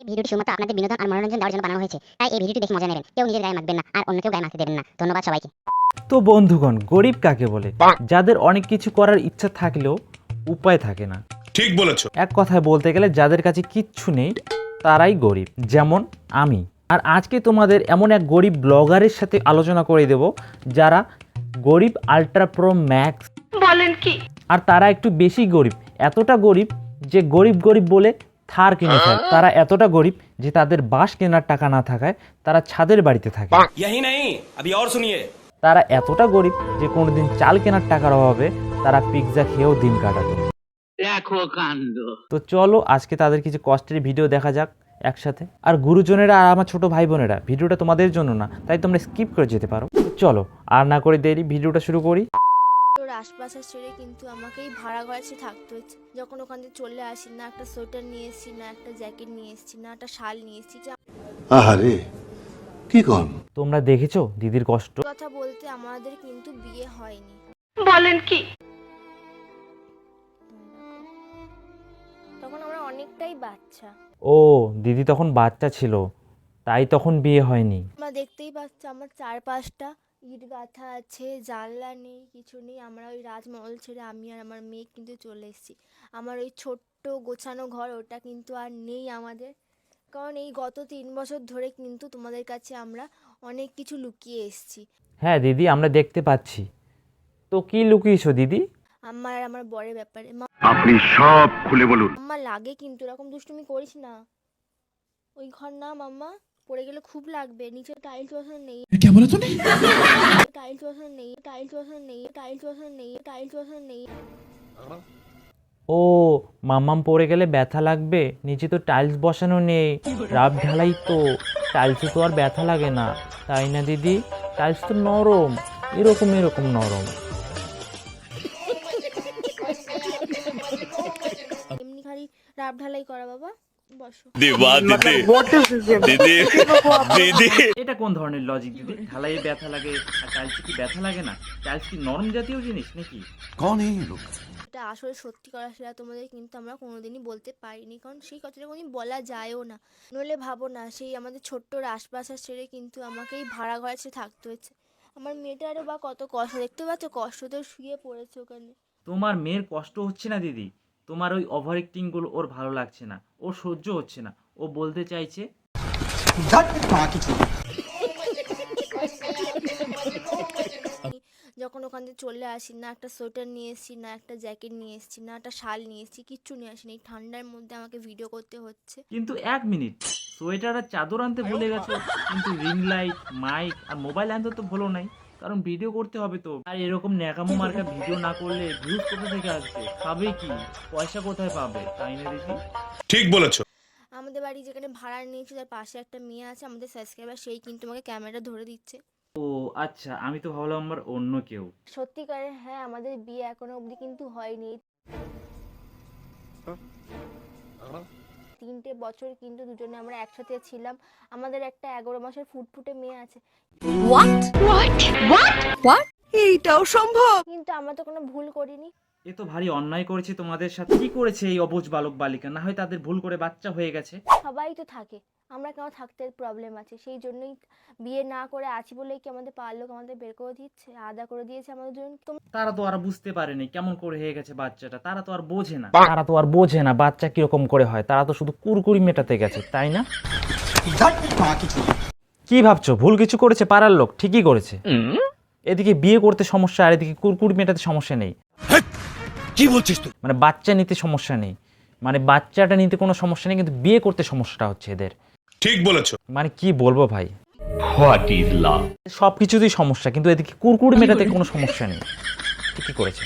ভিডিওটি শুধুমাত্র আপনাদের বিনোদন আর মনোরঞ্জন দেওয়ার জন্য বানানো হয়েছে, তাই এই ভিডিওটি দেখে মজা নেবেন। কেউ নিজের গায়ে মাখবেন না আর অন্য কেউ গায়ে মাখতে দেবেন না। ধন্যবাদ সবাইকে। তো বন্ধুগণ, গরিব কাকে বলে? যাদের অনেক কিছু করার ইচ্ছা থাকলেও উপায় থাকে না। ঠিক বলেছো। এক কথায় বলতে গেলে যাদের কাছে কিচ্ছু নেই তারাই গরিব, যেমন আমি। আর আজকে তোমাদের এমন এক গরিব ব্লগারের সাথে আলোচনা করে দেব যারা গরিব আল্ট্রা প্রো ম্যাক্স বলেন কি। আর তারা একটু বেশি গরিব, এতটা গরিব যে গরিব গরিব বলে থার কিনে ফেলে। তারা এতটা গরিব যে তাদের বাস কেনার টাকা না থাকায় তারা ছাদের বাড়িতে থাকে। यही नहीं, अभी और सुनिए। তারা এতটা গরিব যে কোনোদিন চাল কেনার টাকার অভাবে তারা পিৎজা খেয়েও দিন কাটাতো। দেখো কাণ্ড। তো চলো আজকে তাদের কিছু কষ্টের ভিডিও দেখা যাক একসাথে। আর গুরুজনেরা আর আমার ছোট ভাই বোনেরা, ভিডিওটা তোমাদের জন্য না, তাই তোমরা স্কিপ করে যেতে পারো। চলো আর না করে দেরি, ভিডিওটা শুরু করি। তোর আশপাশে ছেড়ে কিন্তু আমাকেই ভাড়া ঘরে থাকতে হচ্ছে। যখন ওখান থেকে চলে আসি, না একটা সোয়েটার নিয়ে এসেছি, না একটা জ্যাকেট নিয়ে এসেছি, না একটা শাল নিয়ে এসেছি। আহারে কি কন? তোমরা দেখেছো দিদির কষ্ট? কথা বলতে আমাদের কিন্তু বিয়ে হয়নি। বলেন কি। তখন আমরা অনেকটাই বাচ্চা। ও দিদি তখন বাচ্চা ছিল, তাই তখন বিয়ে হয়নি। আমরা দেখতেই পাচ্ছি আমার চারপাশটা ইট গাঁথা আছে, জানলা নেই, কিছু নেই। আমরা ওই রাজমহল ছেড়ে আমি আর আমার মেয়ে কিন্তু চলে এসেছি। আমার ওই ছোট্ট গোছানো ঘর ওটা কিন্তু আর নেই আমাদের, কারণ এই গত 3 বছর ধরে কিন্তু তোমাদের কাছে আমরা অনেক কিছু লুকিয়ে এসেছি। হ্যাঁ দিদি, আমরা দেখতে পাচ্ছি। তো কি লুকিয়েছো দিদি? আমার আর আমার বরের ব্যাপারে। আপনি সব খুলে বলুন। মাম্মা লাগে কিন্তু এরকম দুষ্টুমি করিস না। ওই ঘর না মাম্মা, পড়ে গেলে খুব লাগবে। নিচে টাইলস বসানো নেই। টাইলস বসানো নেই, টাইলস বসানো নেই, টাইলস বসানো নেই, টাইলস বসানো নেই। ও মাম্মাম পড়ে গেলে ব্যথা লাগবে, নিচে তো টাইলস বসানো নেই, রাব ঢালাই তো, টাইলসে তো আর ব্যথা লাগে না, তাই না দিদি? টাইলস তো নরম, এরকম এরকম নরম। এমনি খালি রাব ঢালাই করা। বাবা বসো। এটা কোন ধরনের লজিক দিদি? ঢালাইয়ে ব্যথা লাগে আর টাইলসে কি ব্যথা লাগে না? টাইলস কি নরম জাতীয় জিনিস নাকি? কন এই লোক? এটা আসলে সত্যি কথা, সেটা তোমাদের কিন্তু আমরা কোনোদিনই বলতে পারিনি, কারণ সেই কথাটা কোনোদিন বলা যায়ও না। নইলে ভাবো না, সেই আমাদের ছোট্ট রাজবাসা ছেড়ে কিন্তু আমাকেই ভাড়া ঘরে থাকতে হচ্ছে। আমার মেয়েটারও বা কত কষ্ট, দেখতে পাচ্ছ, কষ্ট তো শুয়ে পড়েছে ওখানে। তোমার মেয়ের কষ্ট হচ্ছে না দিদি, তোমার ওই ওভার অ্যাক্টিং গুলো ওর ভালো লাগছে না, ওর সহ্য হচ্ছে না, ও বলতে চাইছে যখন ওখান থেকে চলে আসি, না একটা সোয়েটার নিয়ে এসেছি, না একটা জ্যাকেট নিয়ে এসেছি, না একটা শাল নিয়ে এসেছি, কিচ্ছু নিয়ে আসিনি। এই ঠান্ডার মধ্যে আমাকে ভিডিও করতে হচ্ছে। কিন্তু এক মিনিট, সোয়েটার আর চাদর আনতে ভুলে গেছো, কিন্তু রিং লাইট, মাইক আর মোবাইল আনতে তো ভুলো নাই, কারণ ভিডিও করতে হবে তো। আর এরকম ন্যাকামো মার্কা ভিডিও না করলে ভিউজ কোথা থেকে আসবে, খাবে কি, পয়সা কোথায় পাবে, তাই না দিদি? ঠিক বলেছো। আমাদের বাড়ি যেখানে ভাড়া নিয়েছি, তার পাশে একটা মেয়ে আছে আমাদের সাবস্ক্রাইবার, সেই কিন্তু আমাকে ক্যামেরা ধরে দিচ্ছে। ও আচ্ছা, আমি তো ভাবলাম আমার অন্য কেউ। সত্যিকারে হ্যাঁ, আমাদের বিয়ে এখনো অবধি কিন্তু হয়নি। 3টে বছর কিন্তু দুজনে আমরা একসাথে ছিলাম। আমাদের একটা 11 মাসের ফুটফুটে মেয়ে আছে। এইটাও সম্ভব। কিন্তু আমরা তো কোনো ভুল করিনি। এ তো ভারী অন্যায় করেছে তোমাদের সাথে। কি করেছে এই অবুঝ বালক বালিকা? না হয় তাদের ভুল করে বাচ্চা হয়ে গেছে। সবাই তো থাকে, আমরা কেন থাকতে প্রবলেম আছে? সেই জন্যই বিয়ে না করে আছি বলেই কি আমাদের পাড়ার লোক আমাদের বের করে দিচ্ছে, আদা করে দিয়েছে আমাদের জন্য। তারা তো আর বুঝতে পারেনি কেমন করে হয়ে গেছে বাচ্চাটা, তারা তো আর বোঝে না বাচ্চা কিরকম করে হয়। তারা তো শুধু কুরকুরি মেটাতে গেছে, তাই না? কি ভাবছো ভুল কিছু করেছে পাড়ার লোক? ঠিকই করেছে। এদিকে বিয়ে করতে সমস্যা আর এদিকে কুরকুরি মেটাতে সমস্যা নেই। কি বলছিস তুই? মানে বাচ্চা নিতে সমস্যা নেই, মানে বাচ্চাটা নিতে কোনো সমস্যা নেই, কিন্তু বিয়ে করতে সমস্যাটা হচ্ছে এদের। ঠিক বলেছো। মানে কি বলবো ভাই, হোয়াট ইজ লাভ? সবকিছুতেই সমস্যা, কিন্তু এদিকে কুরকুরি মেটাতে কোনো সমস্যা নেই। ঠিকই করেছে।